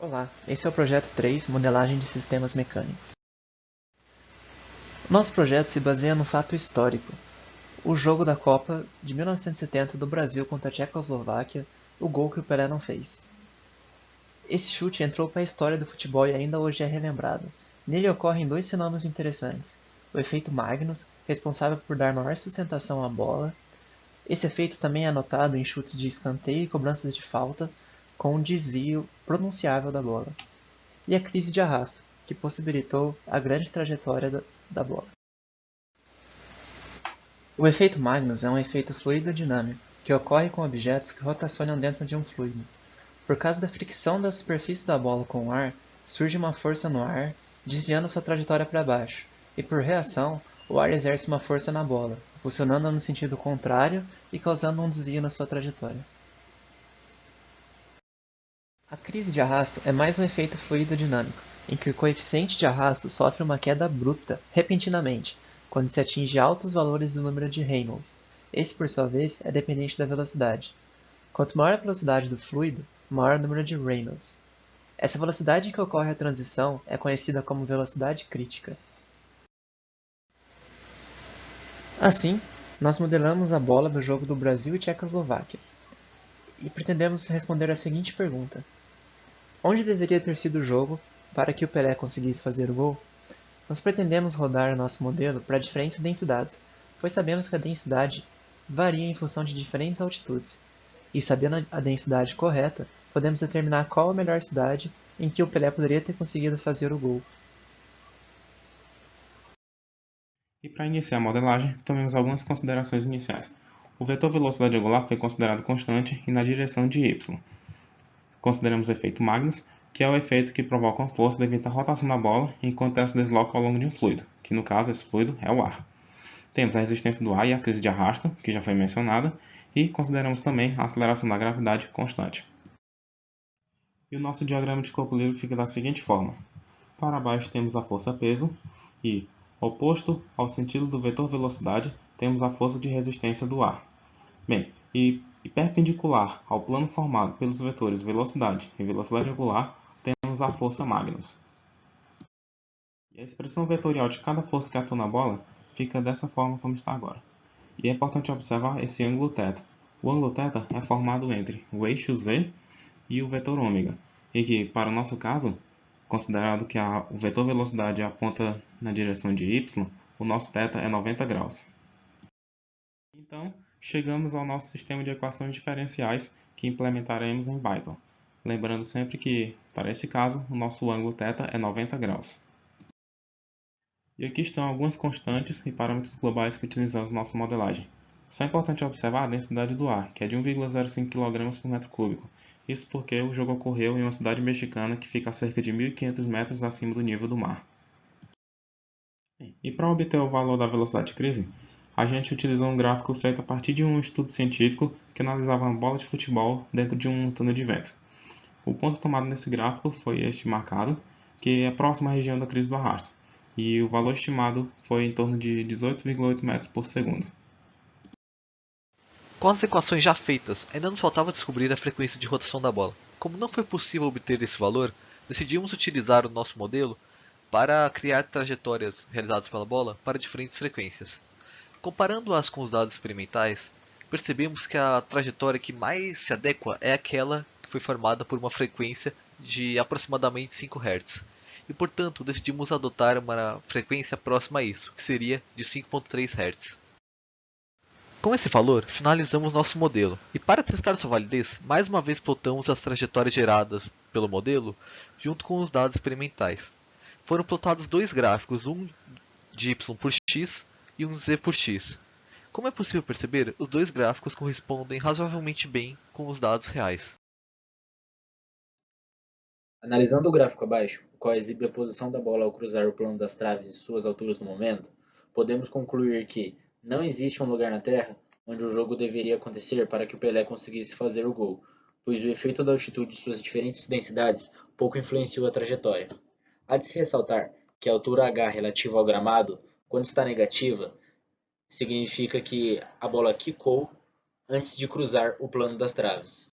Olá, esse é o projeto 3, Modelagem de Sistemas Mecânicos. Nosso projeto se baseia num fato histórico, o jogo da Copa de 1970 do Brasil contra a Tchecoslováquia, o gol que o Pelé não fez. Esse chute entrou para a história do futebol e ainda hoje é relembrado. Nele ocorrem dois fenômenos interessantes: o efeito Magnus, responsável por dar maior sustentação à bola. Esse efeito também é notado em chutes de escanteio e cobranças de falta, com um desvio pronunciável da bola. E a crise de arrasto, que possibilitou a grande trajetória da bola. O efeito Magnus é um efeito fluido-dinâmico, que ocorre com objetos que rotacionam dentro de um fluido. Por causa da fricção da superfície da bola com o ar, surge uma força no ar, desviando sua trajetória para baixo, e por reação, o ar exerce uma força na bola, funcionando no sentido contrário e causando um desvio na sua trajetória. A crise de arrasto é mais um efeito fluido-dinâmico, em que o coeficiente de arrasto sofre uma queda abrupta, repentinamente, quando se atinge altos valores do número de Reynolds. Esse, por sua vez, é dependente da velocidade. Quanto maior a velocidade do fluido, maior o número de Reynolds. Essa velocidade em que ocorre a transição é conhecida como velocidade crítica. Assim, nós modelamos a bola do jogo do Brasil e Tchecoslováquia, e pretendemos responder a seguinte pergunta: onde deveria ter sido o jogo para que o Pelé conseguisse fazer o gol? Nós pretendemos rodar nosso modelo para diferentes densidades, pois sabemos que a densidade varia em função de diferentes altitudes, e sabendo a densidade correta, podemos determinar qual a melhor cidade em que o Pelé poderia ter conseguido fazer o gol. E para iniciar a modelagem, tomemos algumas considerações iniciais. O vetor velocidade angular foi considerado constante e na direção de y. Consideramos o efeito Magnus, que é o efeito que provoca uma força devido à rotação da bola enquanto ela se desloca ao longo de um fluido, que no caso esse fluido é o ar. Temos a resistência do ar e a crise de arrasto, que já foi mencionada, e consideramos também a aceleração da gravidade constante. E o nosso diagrama de corpo livre fica da seguinte forma. Para baixo temos a força-peso e, oposto ao sentido do vetor velocidade, temos a força de resistência do ar. Bem, e perpendicular ao plano formado pelos vetores velocidade e velocidade angular, temos a força Magnus. E a expressão vetorial de cada força que atua na bola fica dessa forma como está agora. E é importante observar esse ângulo θ. O ângulo θ é formado entre o eixo z e o vetor ômega, e que, para o nosso caso, considerado que o vetor velocidade aponta na direção de y, o nosso θ é 90 graus. Então, chegamos ao nosso sistema de equações diferenciais que implementaremos em Python. Lembrando sempre que, para esse caso, o nosso ângulo θ é 90 graus. E aqui estão algumas constantes e parâmetros globais que utilizamos na nossa modelagem. Só é importante observar a densidade do ar, que é de 1,05 kg por metro cúbico. Isso porque o jogo ocorreu em uma cidade mexicana que fica a cerca de 1.500 metros acima do nível do mar. E para obter o valor da velocidade de crise, a gente utilizou um gráfico feito a partir de um estudo científico que analisava uma bola de futebol dentro de um túnel de vento. O ponto tomado nesse gráfico foi este marcado, que é próximo à região da crise do arrasto, e o valor estimado foi em torno de 18,8 metros por segundo. Com as equações já feitas, ainda nos faltava descobrir a frequência de rotação da bola. Como não foi possível obter esse valor, decidimos utilizar o nosso modelo para criar trajetórias realizadas pela bola para diferentes frequências. Comparando-as com os dados experimentais, percebemos que a trajetória que mais se adequa é aquela que foi formada por uma frequência de aproximadamente 5 Hz. E portanto decidimos adotar uma frequência próxima a isso, que seria de 5.3 Hz. Com esse valor, finalizamos nosso modelo, e para testar sua validez, mais uma vez plotamos as trajetórias geradas pelo modelo junto com os dados experimentais. Foram plotados dois gráficos, um de y por x e um z por x. Como é possível perceber, os dois gráficos correspondem razoavelmente bem com os dados reais. Analisando o gráfico abaixo, o qual exibe a posição da bola ao cruzar o plano das traves e suas alturas no momento, podemos concluir que não existe um lugar na Terra onde o jogo deveria acontecer para que o Pelé conseguisse fazer o gol, pois o efeito da altitude de suas diferentes densidades pouco influenciou a trajetória. Há de se ressaltar que a altura h relativa ao gramado, quando está negativa, significa que a bola quicou antes de cruzar o plano das traves.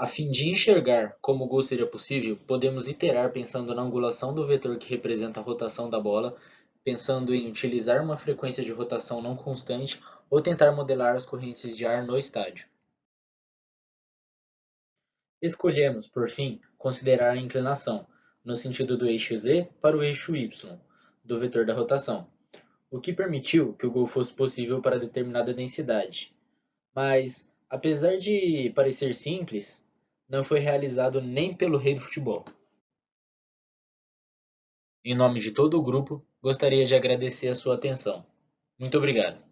A fim de enxergar como o gol seria possível, podemos iterar pensando na angulação do vetor que representa a rotação da bola, pensando em utilizar uma frequência de rotação não constante ou tentar modelar as correntes de ar no estádio. Escolhemos, por fim, considerar a inclinação, no sentido do eixo z para o eixo y, do vetor da rotação, o que permitiu que o gol fosse possível para determinada densidade. Mas, apesar de parecer simples, não foi realizado nem pelo rei do futebol. Em nome de todo o grupo, gostaria de agradecer a sua atenção. Muito obrigado.